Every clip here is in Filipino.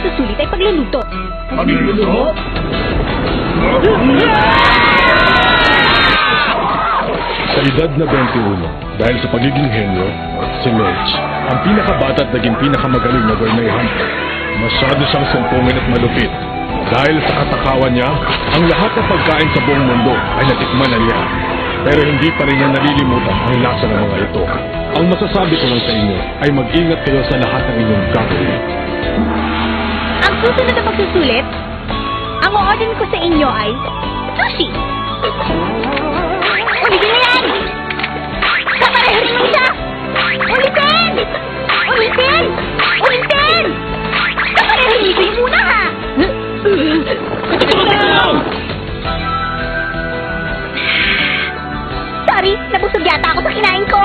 pagsusulit ay pagluluto. Pagluluto? Sa edad na 21, dahil sa pagiging henyo, si Mench, ang pinakabata at naging pinakamagaling na gourmet hunter. Masyado siyang sumpungin at malupit. Dahil sa katakawan niya, ang lahat ng pagkain sa buong mundo ay natikman na niya. Pero hindi pa rin niya nalilimutan ang lasa ng mga ito. Ang masasabi ko lang sa inyo ay mag-ingat kayo sa lahat ng inyong gagawin. Ang susunod na pagsusulit, ang o-orderin ko sa inyo ay sushi. Ulitin mo yan! Kapareho rin mo siya! Ulitin! Ulitin! Ulitin! Kapareho rin mo muna ha! Sorry, nabusog yata ako sa kinain ko.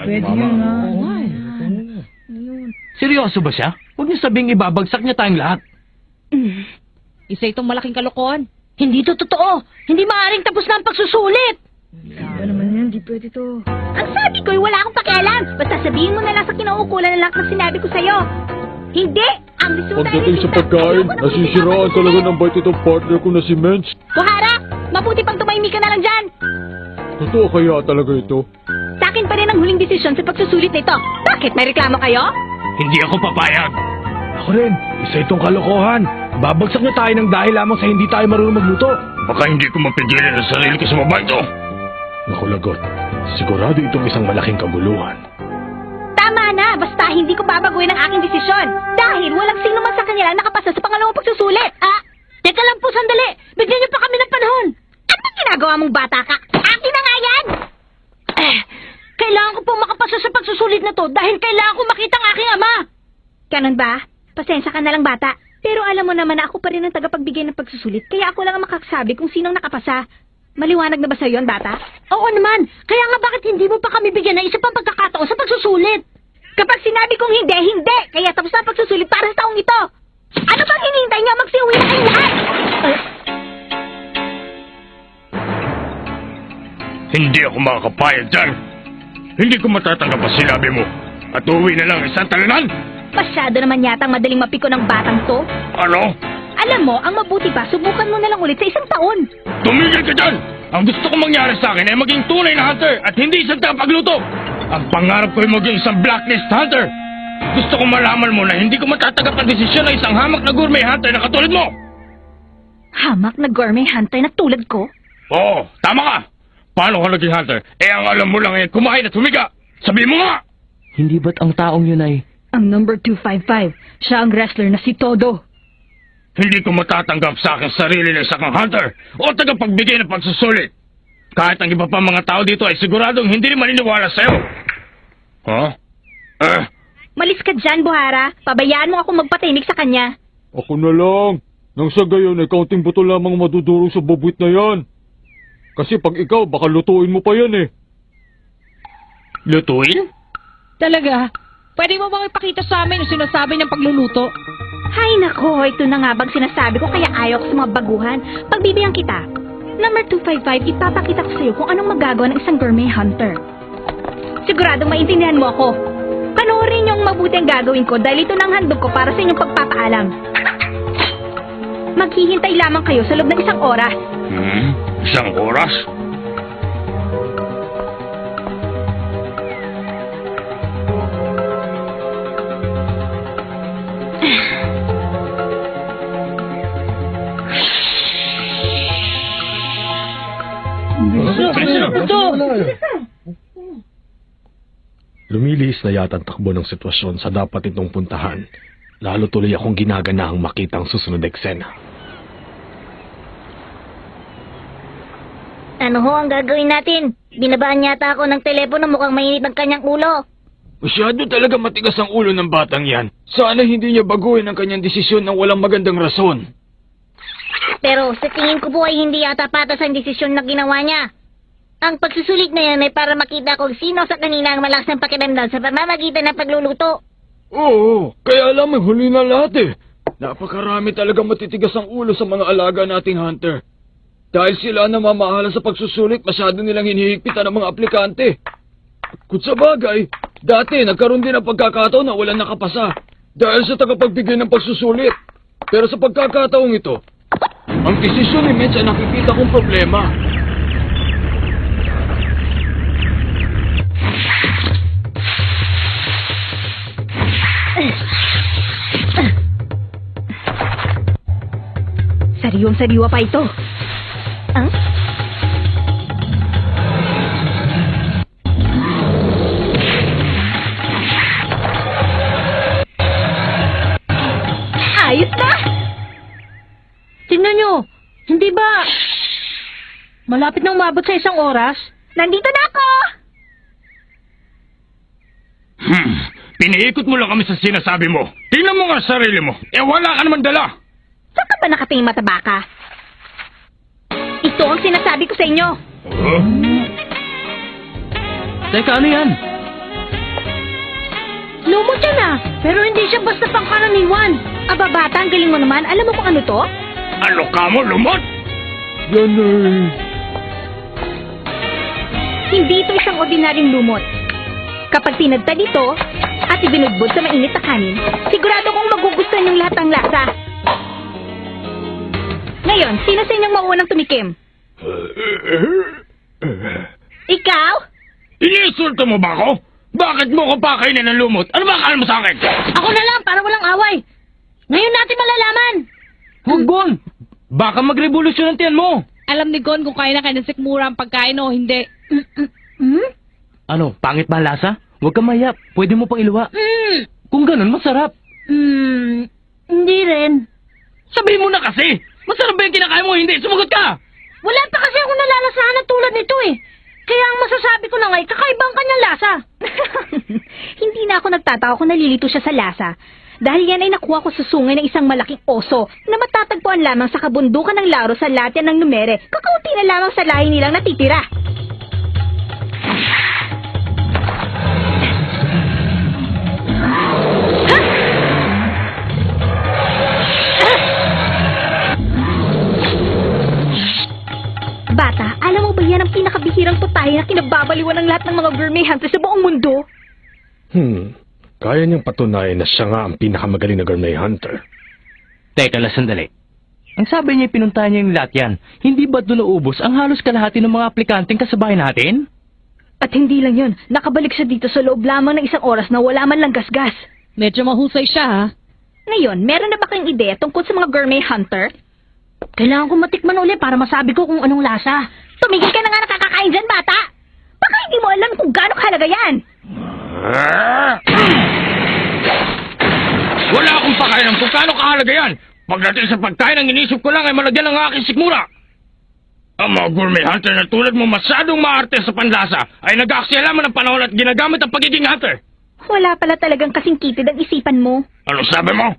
Pwede yun na. Seryoso ba siya? Huwag niyo sabing ibabagsak niya tayong lahat. Isa itong malaking kalokohan. Hindi to totoo. Hindi maaaring tapos na ang pagsusulit. Ano naman yan? Di pwede to. Ang sabi ko'y wala akong pakialam. Basta sabihin mo na lang sa kinauukulan na lahat ng sinabi ko sa'yo. Hindi! Ang gusto mo Pagdating sa pagkain, nasisiraan talaga ng bait itong partner ko na si Mench. Buhara! Mabuti pang tumahimik ka na lang dyan! Totoo kaya talaga ito? Sa akin pa rin ang huling desisyon sa pagsusulit nito. Bakit? May reklamo kayo? Hindi ako papayag. Ako rin, isa itong kalokohan. Babagsak niya tayo ng dahil lamang sa hindi tayo marunong magluto. Baka hindi ko mapigilan ang sarili ko sa babae ito. Naku lagot, sigurado itong isang malaking kaguluhan. Tama na! Basta hindi ko babaguhin ang aking desisyon. Dahil walang sino man sa kanila nakapasa sa pangalawang pagsusulit. Teka lang po, sandali. Bigyan niyo pa kami ng panahon. Anong ginagawa mong bata ka? Akin na nga yan! Kailangan ko pong makapasa sa pagsusulit na to dahil kailangan ko makita ang aking ama. Ganun ba? Pasensya ka na lang bata. Pero alam mo naman na ako pa rin ang tagapagbigay ng pagsusulit. Kaya ako lang ang makakasabi kung sinong nakapasa. Maliwanag na ba sa'yo yun, bata? Oo naman. Kaya nga bakit hindi mo pa kami bigyan ng isa pang pagkakataon sa pagsusulit? Kapag sinabi kong hindi, hindi! Kaya tapos na ang pagsusulit para sa taong ito! Ano bang hinihintay niyo? Magsiuwi na kayo lahat! Hindi ako makakapayag dyan. Hindi ko matatanggap ang sinabi mo. At uwi na lang isang talunan. Masyado naman yata ang madaling mapiko ng batang to. Ano? Alam mo, ang mabuti pa, subukan mo na lang ulit sa isang taon. Tumigil ka dyan! Ang gusto kong mangyari sa akin ay maging tunay na hunter at hindi isang tagapagluto. Ang pangarap ko ay maging isang blacklist hunter. Gusto kong malaman mo na hindi ko matatanggap ang desisyon ng isang hamak na gourmet hunter na katulad mo. Hamak na gourmet hunter na tulad ko? Oo, tama ka. Paano ka naging hunter? Ang alam mo lang ay kumain at humiga. Sabi mo nga! Hindi ba't ang taong yun ay... Ang number 255, siya ang wrestler na si Todo. Hindi ko matatanggap sa aking sarili na isang hunter o tagapagbigay ng pagsusulit. Kahit ang iba pa mga tao dito ay siguradong hindi rin maniniwala sa'yo. Malis ka dyan, Buhara. Pabayaan mo ako magpatahimik sa kanya. Ako na lang. Nang sa gayon ay kaunting buto lamang madudurog sa bubwit na yan. Kasi pag ikaw, baka lutuin mo pa yan eh. Lutuin? Talaga? Pwede mo bang ipakita sa amin yung sinasabi niyang pagluluto? Hay nako, ito na nga bang sinasabi ko kaya ayaw ko sa mga baguhan. Pagbibigyan kita. Number 255, ipapakita ko sa'yo kung anong magagawa ng isang gourmet hunter. Siguradong maintindihan mo ako. Panoorin niyo ang mabuti ang gagawin ko dahil ito ng handog ko para sa inyong pagpapaalam. Maghihintay lamang kayo sa loob ng isang oras. Isang oras? Lumilihis na yata ang takbo ng sitwasyon sa dapat itong puntahan. Lalo tuloy akong ginaganahang makita ang susunod na eksena. Ano ho ang gagawin natin? Binabaan yata ako ng telepono, mukhang mainit ang kanyang ulo. Masyado talaga matigas ang ulo ng batang yan. Sana hindi niya baguhin ang kanyang desisyon ng walang magandang rason. Pero sa tingin ko po ay hindi yata patas ang desisyon na ginawa niya. Ang pagsusulit na yan ay para makita kung sino sa kanina ang malakas ng pakiramdam sa pamamagitan ng pagluluto. Oo, kaya alam mo, huli na lahat eh. Napakarami talaga matitigas ang ulo sa mga alaga nating hunter. Dahil sila ang namamahala sa pagsusulit, masyado nilang hinihigpitan ang mga aplikante. Kung sa bagay, dati nagkaroon din ng pagkakataon na walang nakapasa dahil sa tagapagbigay ng pagsusulit. Pero sa pagkakataong ito, ang desisyon ni Mitch ay nakikita kong problema. Sariwang-sariwa pa ito. Ayos na! Tingnan nyo, hindi ba malapit na umabot sa 1 oras? Nandito na ako! Piniikot mo lang kami sa sinasabi mo. Tingnan mo nga ang sarili mo. Wala ka naman dala. Saan ka ba nakatingin mataba ka? Ito ang sinasabi ko sa inyo. Teka, ano yan? Lumot yan ah, pero hindi siya basta pangkaraniwan. Aba bata, ang galing mo naman. Alam mo kung ano to? Ano ka mo, lumot? Yan ay... Hindi ito isang ordinaryong lumot. Kapag tinadtad ito at ibinudbod sa mainit na kanin, sigurado kong magugustuhan yung lahat ng lasa. Ngayon, sino sa inyong mauunang tumikim? Ikaw? Inisulto mo ba ako? Bakit mo ko pakainin ng lumot? Ano ba akala mo sa akin? Ako na lang, para walang away. Ngayon natin malalaman. Huwag, Gon! Baka magrevolusyon ang tiyan mo! Alam ni Gon kung kaya na kay ng sikmura ang pagkain o hindi. Ano, pangit ba ang lasa? Huwag kang mahiya. Pwede mo pang iluwa. Kung ganun, masarap. Hindi rin. Sabihin mo na kasi! Masarap ba yung kinakain mo? Hindi, sumagot ka! Wala pa kasi akong nalalasahan na tulad nito eh. Kaya ang masasabi ko na nga'y kakaiba ang kanyang lasa. Hindi na ako nagtataka kung nalilito siya sa lasa. Dahil yan ay nakuha ko sa sungay ng isang malaking oso na matatagpuan lamang sa kabundukan ng Lauro sa Latya ng Numere. Kakaunti na lamang sa lahi nilang natitira. Bata, alam mo ba yan ang pinakabihirang putahe na kinababaliwan ng lahat ng mga gourmet hunters sa buong mundo? Kaya niyang patunayan na siya nga ang pinakamagaling na gourmet hunter. Teka lang, sandali. Ang sabi niya, pinuntahan niya yung Latyan. Hindi ba doon naubos ang halos kalahati ng mga aplikanteng kasabay natin? At hindi lang yun, nakabalik siya dito sa loob lamang ng 1 oras na wala man lang gasgas. Medyo mahusay siya ha. Ngayon, meron na ba kayong ideya tungkol sa mga gourmet hunter? Kailangan ko matikman ulit para masabi ko kung anong lasa. Tumigil ka na nga nakakakain dyan, bata! Baka hindi mo alam kung gaano kahalaga yan! Wala akong pakailan kung paano kahalaga yan. Pagdating sa pagkain, ang inisip ko lang ay malagyan ng aking sikmura. Ang mga gourmet hunter na tulad mo masyadong maarte sa panlasa ay nag-aaksiyalaman ng panahon at ginagamit ang pagiging hunter. Wala pala talagang kasing kitid ang isipan mo. Ano sabi mo?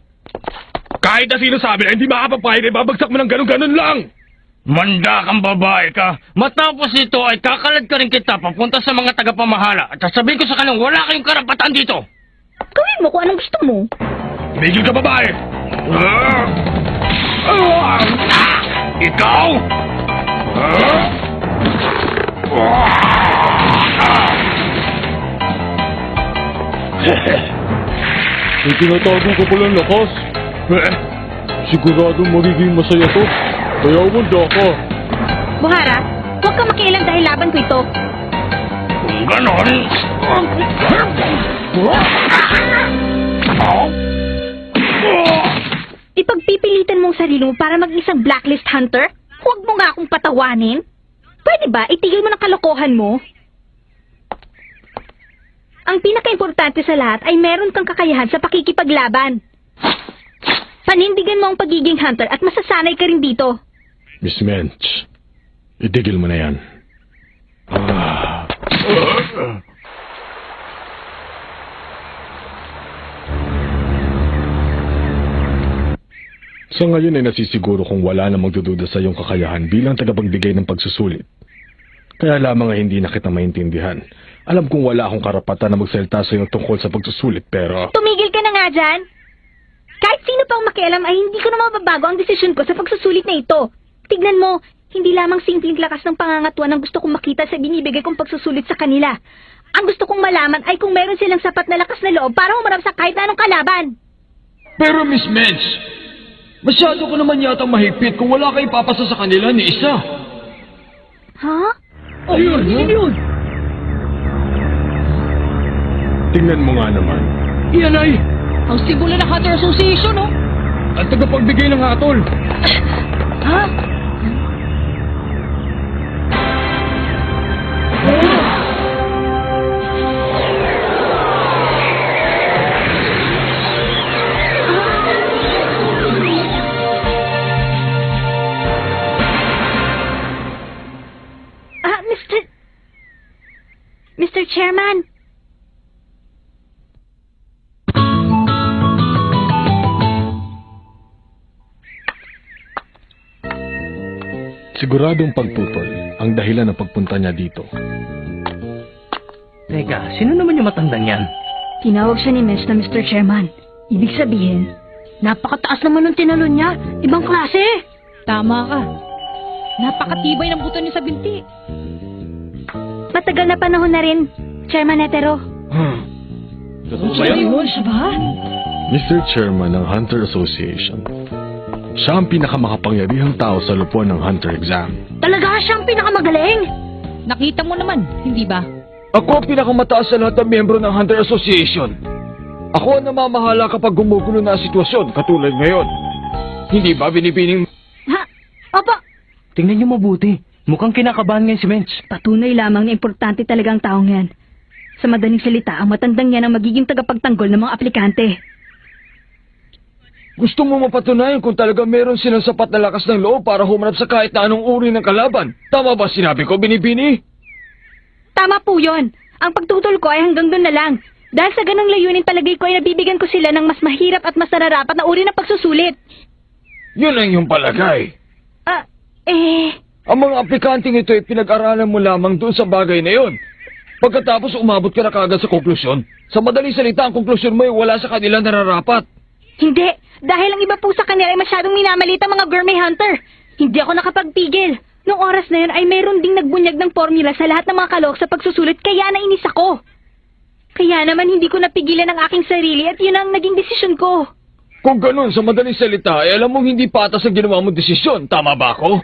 Kahit na sino sabi na hindi makapapahid ay babagsak mo ng ganun-ganun lang. Manda kang babae ka. Matapos ito ay kakalad ka rin kita papunta sa mga tagapamahala at sasabihin ko sa kanilang wala kayong karapatan dito. Gawin mo kung anong gusto mo. Tumigil ka, babae! Ikaw! May tinatago ko palang lakas. Siguradong magiging masaya to. Kaya umanda ka. Buhara, huwag ka makialam dahil laban ko ito. Kung ganon... Ipagpipilitan mong sarili mo para maging isang blacklist hunter? Huwag mo nga akong patawanin. Pwede ba itigil mo ng kalokohan mo? Ang pinaka-importante sa lahat ay meron kang kakayahan sa pakikipaglaban. Panindigan mo ang pagiging hunter at masasanay ka rin dito. Miss Mensch, itigil mo na yan. Sa ngayon ay nasisiguro kung wala na magdududa sa iyong kakayahan bilang tagapagbigay ng pagsusulit. Kaya lamang ay hindi na kita maintindihan. Alam kong wala akong karapatan na magsalita sa iyo tungkol sa pagsusulit pero... Tumigil ka na nga dyan! Kahit sino pang makialam ay hindi ko na mababago ang desisyon ko sa pagsusulit na ito. Tignan mo, Hindi lamang simpleng lakas ng pangangatuan ang gusto kong makita sa binibigay kong pagsusulit sa kanila. Ang gusto kong malaman ay kung meron silang sapat na lakas na loob para humarap sa kahit anong kalaban. Pero Miss Mensch, masyado ko naman yata mahigpit kung wala kayo papasa sa kanila ni isa. Ha? Ayun, yun. Tingnan mo nga naman. Iyan ay Ang simbolo ng Hunter Association, oh. ang tagapagbigay ng hatol. Ha? Mr. Chairman. Siguradong pagputol ang dahilan ng pagpunta niya dito. Teka, sino naman yung matandang yan? Tinawag siya ni Mensch na Mr. Chairman. Ibig sabihin, napakataas naman ng tinalon niya. Ibang klase. Tama ka. Napakatibay ng buto niya sa binti. Matagal na panahon na rin, Chairman Netero. Seryoso ba? Mr. Chairman ng Hunter Association. Siya ang pinakamakapangyarihang tao sa lupuan ng Hunter exam. Talaga siyang pinakamagaling. Nakita mo naman, hindi ba? Ako ang pinakamataas sa lahat ng miyembro ng Hunter Association. Ako ang namamahala kapag gumugulo na ang sitwasyon, katulad ngayon. Hindi ba binibining... Ha? Opo. Tingnan niyo mabuti. Mukhang kinakabahan ngayon si Mensch. Patunay lamang na importante talaga ang taong yan. Sa madaling salita, ang matandang yan ang magiging tagapagtanggol ng mga aplikante. Gusto mo mapatunayan kung talaga meron silang sapat na lakas ng loob para humarap sa kahit na anong uri ng kalaban. Tama ba sinabi ko, Binibini? Tama po yun. Ang pagtutol ko ay hanggang doon na lang. Dahil sa ganang layunin palagay ko ay nabibigyan ko sila ng mas mahirap at mas nararapat na uri ng pagsusulit. Yun ang iyong palagay. Ang mga aplikanting ito ay pinag-aralan mo lamang doon sa bagay na yun. Pagkatapos umabot ka na kagad sa konklusyon, sa madaling salita ang konklusyon mo ay wala sa kanila nararapat. Hindi. Dahil ang iba po sa kanila ay masyadong minamalit ang mga gourmet hunter. Hindi ako nakapagpigil. Noong oras na yun ay mayroon ding nagbunyag ng formula sa lahat ng mga kalok sa pagsusulit kaya nainis ako. Kaya naman hindi ko napigilan ang aking sarili at yun ang naging desisyon ko. Kung ganun, sa madaling salita, ay alam mong hindi patas ang ginawa mong desisyon. Tama ba ako?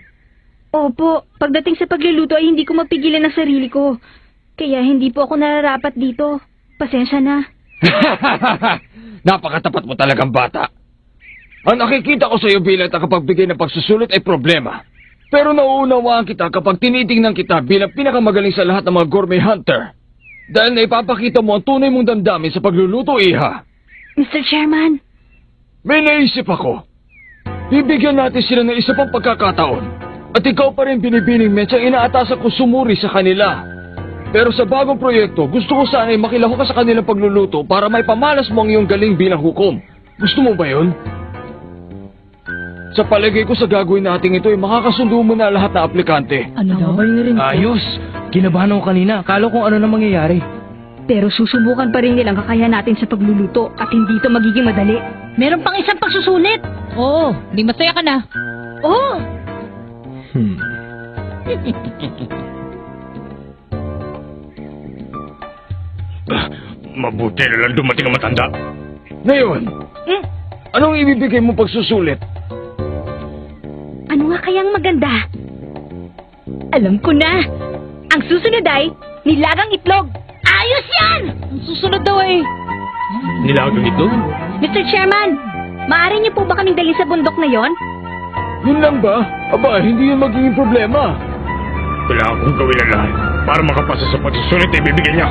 Opo, pagdating sa pagluluto ay hindi ko mapigilan ang sarili ko. Kaya hindi po ako nararapat dito. Pasensya na. Napakatapat mo talagang bata. Ang nakikita ko sa iyo bilang tagapagbigay ng pagsusulit ay problema. Pero nauunawaan kita kapag tinitingnan kita bilang pinakamagaling sa lahat ng mga gourmet hunter. Dahil naipapakita mo ang tunay mong damdamin sa pagluluto, Iha. Mr. Chairman. May naisip ako. Bibigyan natin sila ng isa pang pagkakataon. At ikaw pa rin Binibining Mensch ang inaatasan ko sumuri sa kanila. Pero sa bagong proyekto, gusto ko sana ay makilahok ka sa kanilang pagluluto para may pamalas mo ang iyong galing bilang hukom. Gusto mo ba yun? Sa palagay ko sa gagawin natin ito ay makakasundo mo na lahat na aplikante. Ano? Ayos! Kinabahan ako kanina. Akala kung ano na mangyayari. Pero susubukan pa rin nilang kakayahan natin sa pagluluto at hindi ito magiging madali. Meron pang isang pagsusulit. Oo, di masaya ka na. Oh! Mabuti na lang dumating ang matanda. Ngayon, anong ibibigay mo pagsusulit? Ano nga kayang maganda? Alam ko na. Ang susunod ay nilagang itlog. Ayos yan! Ang susunod daw eh. Nilagang ito? Mr. Chairman, maaari niyo po ba kaming dalhin sa bundok na yon? Yun lang ba? Aba, hindi yun magiging problema. Kailangan kong gawin ang lahat para makapasa sa pagsusulit na ibibigay niya.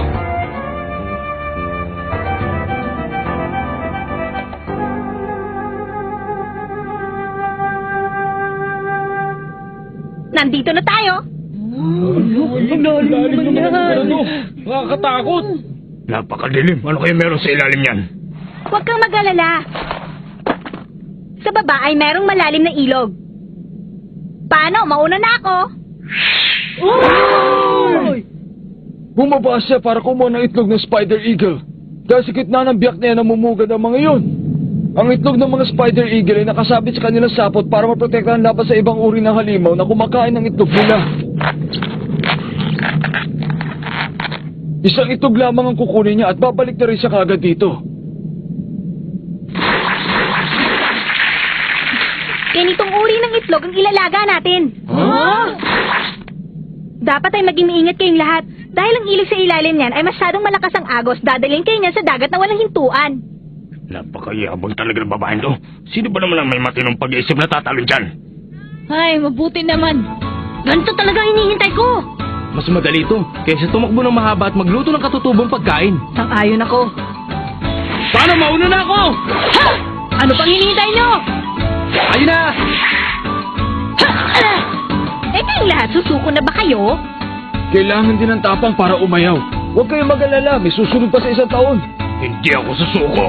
Nandito na tayo. Nakakatakot. Napakadilim. Ano kaya meron sa ilalim niyan? Huwag kang mag-alala. Sa baba ay merong malalim na ilog. Paano? Mauna na ako. Bumaba siya para kumuha ng itlog ng Spider Eagle. Dahil sa gitna ng biyak na yan namumugad ang mga yun. Ang itlog ng mga spider eagle ay nakasabit sa kanilang sapot para maprotektahan laban sa ibang uri ng halimaw na kumakain ng itlog nila. Isang itlog lamang ang kukunin niya at babalik na rin siya kagad dito. Ganitong uri ng itlog ang ilalaga natin. Dapat ay maging maingat kayong lahat. Dahil ang ilig sa ilalim niyan ay masyadong malakas ang agos, dadalhin kayo niyan sa dagat na walang hintuan. Napakayabang talaga ng babaeng to. Sino ba naman ang may matinong pag-iisip na tatalo dyan? Ay, mabuti naman. Ganito talaga ang hinihintay ko. Mas madali ito kaysa tumakbo ng mahaba at magluto ng katutubong pagkain. Sang-ayon ako. Paano mauna na ako? Ha! Ano pang hinihintay nyo? Ayun na! Eh kayong lahat, susuko na ba kayo? Kailangan din ng tapang para umayaw. Huwag kayong mag-alala, may susunod pa sa isang taon. Hindi ako susuko.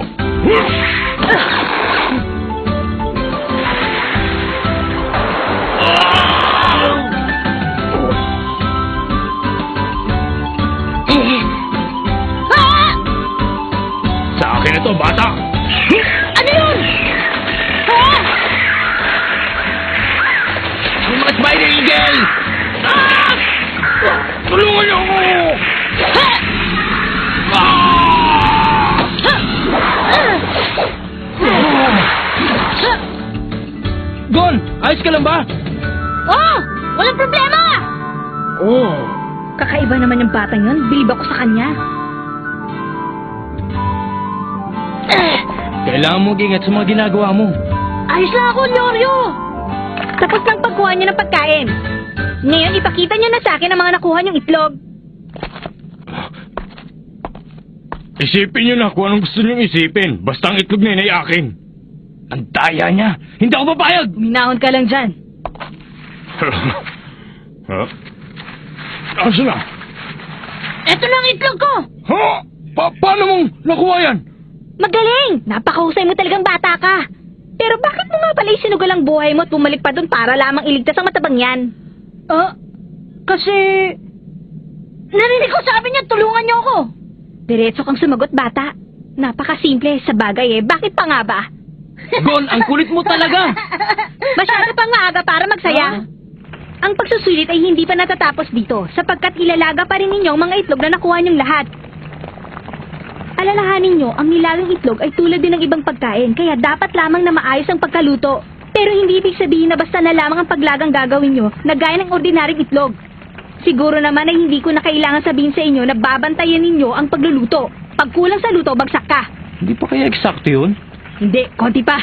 Sa akin ito, bata! Ano yun? Yung mga spider eagle! Tulungan niyo ako! Gon, ayos ka lang ba? Oh! Walang problema! Oh, Kakaiba naman yung batang yun. Bilib ako sa kanya. Kailangan mo mag-ingat sa mga ginagawa mo. Ayos lang ako, Loryo! Tapos lang pagkuha niyo ng pagkain. Ngayon, ipakita niyo na sa akin ang mga nakuha niyong itlog. Isipin niyo na kung anong gusto niyong isipin. Basta ang itlog na yun ay akin. Ang daya niya. Hindi ako papayag. Minahon ka lang dyan. Ha? Asa na? Eto na ang itlog ko! Ha? Paano mong nakuha yan? Magaling! Napakahusay mo talagang bata ka. Pero bakit mo nga pala isinugal ang buhay mo at bumalik pa doon para lamang iligtas ang matabang yan? Kasi... Narinig ko sabi niya, tulungan niyo ako. Diretso kang sumagot, bata. Napakasimple sa bagay eh. Bakit pa nga ba? Gon, ang kulit mo talaga. Masyado pa nga aga para magsaya. Ang pagsusulit ay hindi pa natatapos dito sapagkat ilalaga pa rin ninyo ang mga itlog na nakuha niyong lahat. Alalahanin nyo, ang nilagang itlog ay tulad din ng ibang pagkain kaya dapat lamang na maayos ang pagkaluto. Pero hindi ibig sabihin na basta na lamang ang paglagang gagawin nyo na gaya ng ordinaryong itlog. Siguro naman ay hindi ko na kailangan sabihin sa inyo na babantayan ninyo ang pagluluto. Pag kulang sa luto, bagsak ka. Hindi pa kaya eksakto yun? Hindi, konti pa.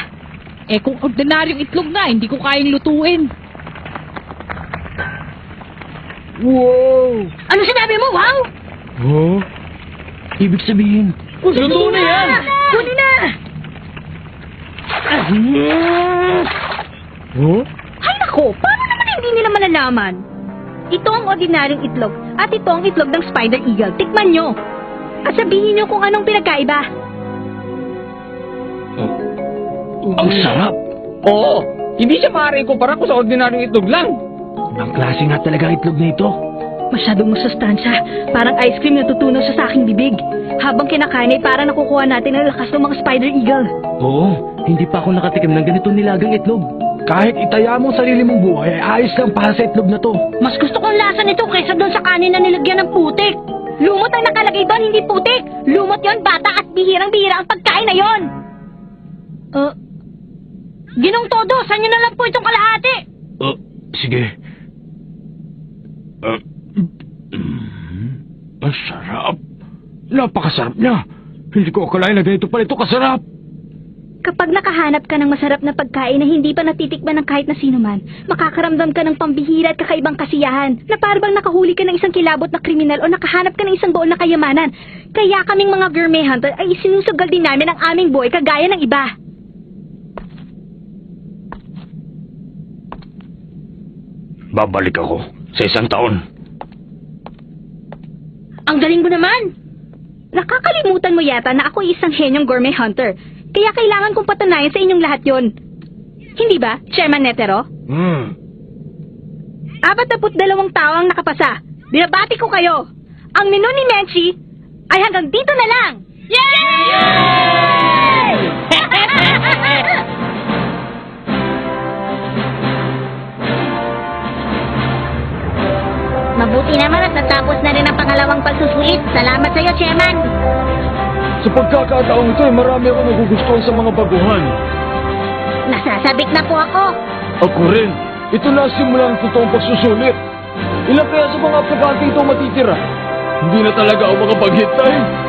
Eh kung ordinaryong itlog na, hindi ko kayang lutuin. wow! Ano sinabi mo, wow? Oh? Ibig sabihin, luto na yan! Kunin na! Oh? Ay nako, paano naman hindi nila malalaman? Ito ang ordinaryong itlog at ito ang itlog ng spider eagle. Tikman nyo. At sabihin nyo kung anong pinagkaiba. Ang sarap! Oo! Hindi siya maaaring kumpara ko sa ordinaryong itlog lang. Ang klase nga talaga ang itlog na ito. Masyadong masustansya. Parang ice cream na tutunaw sa aking bibig. Habang kinakain ay parang nakukuha natin ang lakas ng mga spider eagle. Oo, hindi pa ako nakatikim ng ganito nilagang itlog. Kahit itaya mo ang sarili mong buhay, ay ayos lang para sa itlog na to. Mas gusto kong lasa nito kaysa doon sa kanin na nilagyan ng putik. Lumot ang nakalagay doon, hindi putik. Lumot yon, bata, at bihirang-bihira ang pagkain na yon. Ginong todo, saan nyo na lang po itong kalahati? Sige. Ang sarap. Napakasarap niya. Hindi ko akalain na ganito pala ito kasarap. Kapag nakahanap ka ng masarap na pagkain na hindi pa natitikman ng kahit na sino man, makakaramdam ka ng pambihira at kakaibang kasiyahan na parang nakahuli ka ng isang kilabot na kriminal o nakahanap ka ng isang buo na kayamanan. Kaya kaming mga gourmet hunter ay isinusugal din namin ang aming buhay kagaya ng iba. Babalik ako sa isang taon. Ang galing mo naman! Nakakalimutan mo yata na ako isang henyong gourmet hunter. Kaya kailangan kong patunayan sa inyong lahat yon. Hindi ba, Chairman Netero? 42 tao ang nakapasa. Binabati ko kayo. Ang menu ni Menchie ay hanggang dito na lang. Yay! Mabuti naman at natapos na rin ang pangalawang pagsusulit. Salamat sa iyo, Chairman. Sa pagkakataong ito, marami ako nagugustuhan sa mga baguhan. Nasasabik na po ako. Ako rin. Ito na simula ng totoong pagsusulit. Ilan kaya sa mga aplikante ito matitira? Hindi na talaga ako makapaghintay.